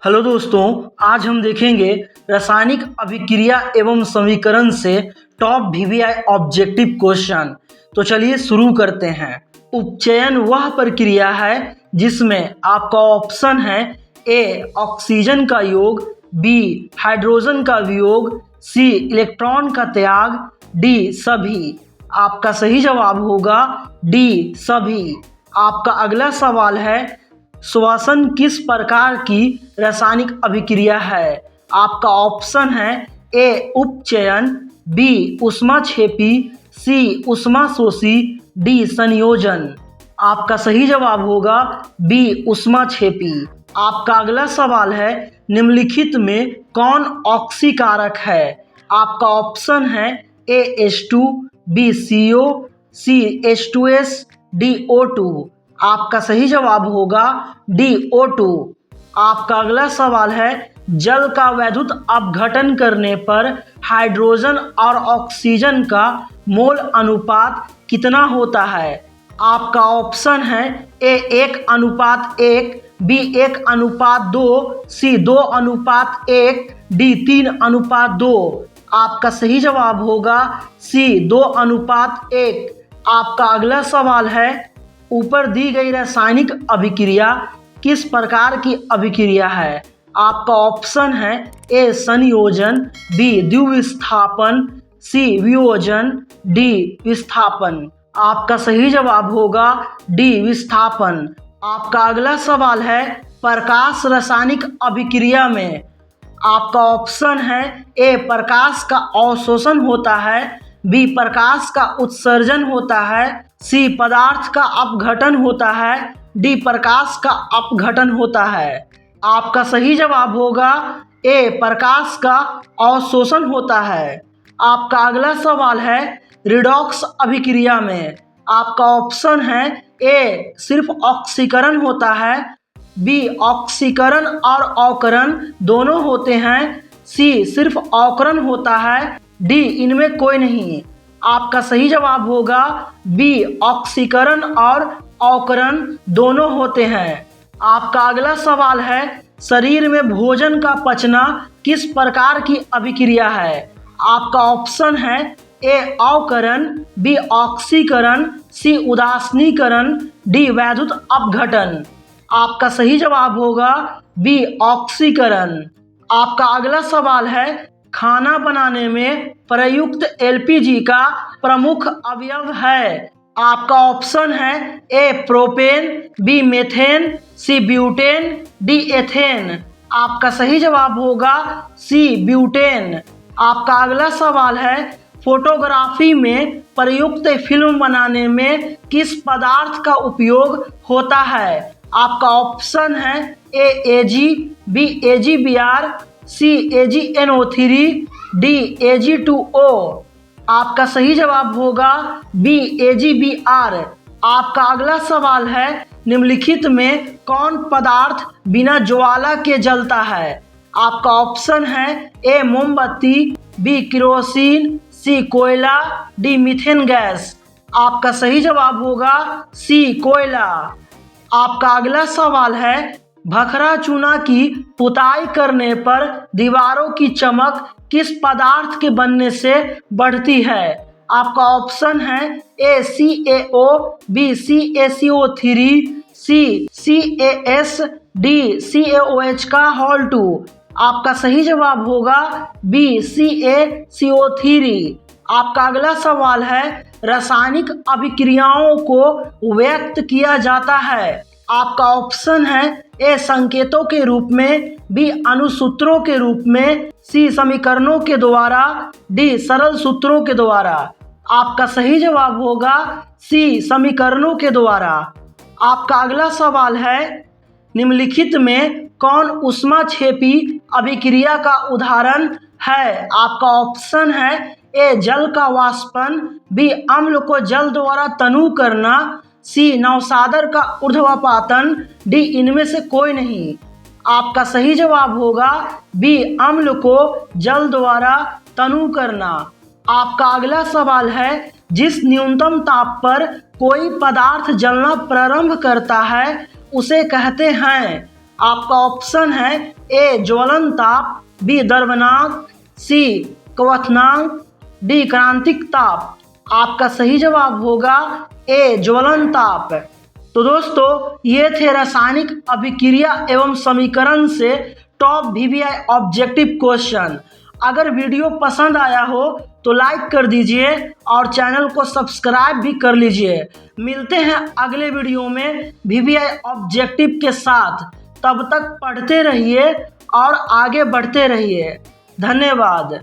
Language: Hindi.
हेलो दोस्तों, आज हम देखेंगे रासायनिक अभिक्रिया एवं समीकरण से टॉप वीवीआई ऑब्जेक्टिव क्वेश्चन। तो चलिए शुरू करते हैं। उपचयन वह प्रक्रिया है जिसमें आपका ऑप्शन है ए ऑक्सीजन का योग, बी हाइड्रोजन का वियोग, सी इलेक्ट्रॉन का त्याग, डी सभी। आपका सही जवाब होगा डी सभी। आपका अगला सवाल है श्वसन किस प्रकार की रासायनिक अभिक्रिया है। आपका ऑप्शन है ए उपचयन, बी ऊष्माक्षेपी, सी ऊष्माशोषी, डी संयोजन। आपका सही जवाब होगा बी ऊष्माक्षेपी। आपका अगला सवाल है निम्नलिखित में कौन ऑक्सीकारक है। आपका ऑप्शन है ए H2, बी CO, सी H2S, डी O2। आपका सही जवाब होगा डी O2। आपका अगला सवाल है जल का वैद्युत अपघटन करने पर हाइड्रोजन और ऑक्सीजन का मोल अनुपात कितना होता है। आपका ऑप्शन है ए 1:1, बी 1:2, सी 2:1, डी 3:2। आपका सही जवाब होगा सी 2:1। आपका अगला सवाल है ऊपर दी गई रासायनिक अभिक्रिया किस प्रकार की अभिक्रिया है। आपका ऑप्शन है ए संयोजन, बी द्विविस्थापन, सी वियोजन, डी विस्थापन। आपका सही जवाब होगा डी विस्थापन। आपका अगला सवाल है प्रकाश रासायनिक अभिक्रिया में। आपका ऑप्शन है ए प्रकाश का अवशोषण होता है, बी प्रकाश का उत्सर्जन होता है, सी पदार्थ का अपघटन होता है, डी प्रकाश का अपघटन होता है। आपका सही जवाब होगा ए प्रकाश का अवशोषण होता है। आपका अगला सवाल है रिडॉक्स अभिक्रिया में। आपका ऑप्शन है ए सिर्फ ऑक्सीकरण होता है, बी ऑक्सीकरण और अवकरण दोनों होते हैं, सी सिर्फ अवकरण होता है, डी इनमें कोई नहीं। आपका सही जवाब होगा बी ऑक्सीकरण और अवकरण दोनों होते हैं। आपका अगला सवाल है शरीर में भोजन का पचना किस प्रकार की अभिक्रिया है। आपका ऑप्शन है ए अवकरण, बी ऑक्सीकरण, सी उदासीनीकरण, डी वैद्युत अपघटन। आपका सही जवाब होगा बी ऑक्सीकरण। आपका अगला सवाल है खाना बनाने में प्रयुक्त एलपीजी का प्रमुख अवयव है। आपका ऑप्शन है A propane, B methane, C butane, D ethane. आपका सही जवाब होगा सी ब्यूटेन। आपका अगला सवाल है फोटोग्राफी में प्रयुक्त फिल्म बनाने में किस पदार्थ का उपयोग होता है। आपका ऑप्शन है ए Ag, बी AgBr, सी AgNO3, डी Ag2O। आपका सही जवाब होगा बी AgBr। आपका अगला सवाल है निम्नलिखित में कौन पदार्थ बिना ज्वाला के जलता है। आपका ऑप्शन है ए मोमबत्ती, बी केरोसिन, सी कोयला, डी मीथेन गैस। आपका सही जवाब होगा सी कोयला। आपका अगला सवाल है भखरा चूना की पुताई करने पर दीवारों की चमक किस पदार्थ के बनने से बढ़ती है। आपका ऑप्शन है ए CaO, बी CaCO3, सी CaS, डी CaOH का होल 2। आपका सही जवाब होगा बी CaCO3। आपका अगला सवाल है रासायनिक अभिक्रियाओं को व्यक्त किया जाता है। आपका ऑप्शन है ए संकेतों के रूप में, बी अणुसूत्रों के रूप में, सी समीकरणों के द्वारा, डी सरल सूत्रों के द्वारा। आपका सही जवाब होगा सी समीकरणों के द्वारा। आपका अगला सवाल है निम्नलिखित में कौन ऊष्माक्षेपी अभिक्रिया का उदाहरण है। आपका ऑप्शन है ए जल का वाष्पन, बी अम्ल को जल द्वारा तनु करना, सी नवसादर का ऊर्ध्वपातन, डी इनमें से कोई नहीं। आपका सही जवाब होगा बी अम्ल को जल द्वारा तनु करना। आपका अगला सवाल है जिस न्यूनतम ताप पर कोई पदार्थ जलना प्रारंभ करता है उसे कहते हैं। आपका ऑप्शन है ए ज्वलन ताप, बी द्रवनांक, सी क्वथनांक, डी क्रांतिक ताप। आपका सही जवाब होगा ए ज्वलन ताप। तो दोस्तों ये थे रासायनिक अभिक्रिया एवं समीकरण से टॉप वीवीआई ऑब्जेक्टिव क्वेश्चन। अगर वीडियो पसंद आया हो तो लाइक कर दीजिए और चैनल को सब्सक्राइब भी कर लीजिए। मिलते हैं अगले वीडियो में वीवीआई ऑब्जेक्टिव के साथ। तब तक पढ़ते रहिए और आगे बढ़ते रहिए। धन्यवाद।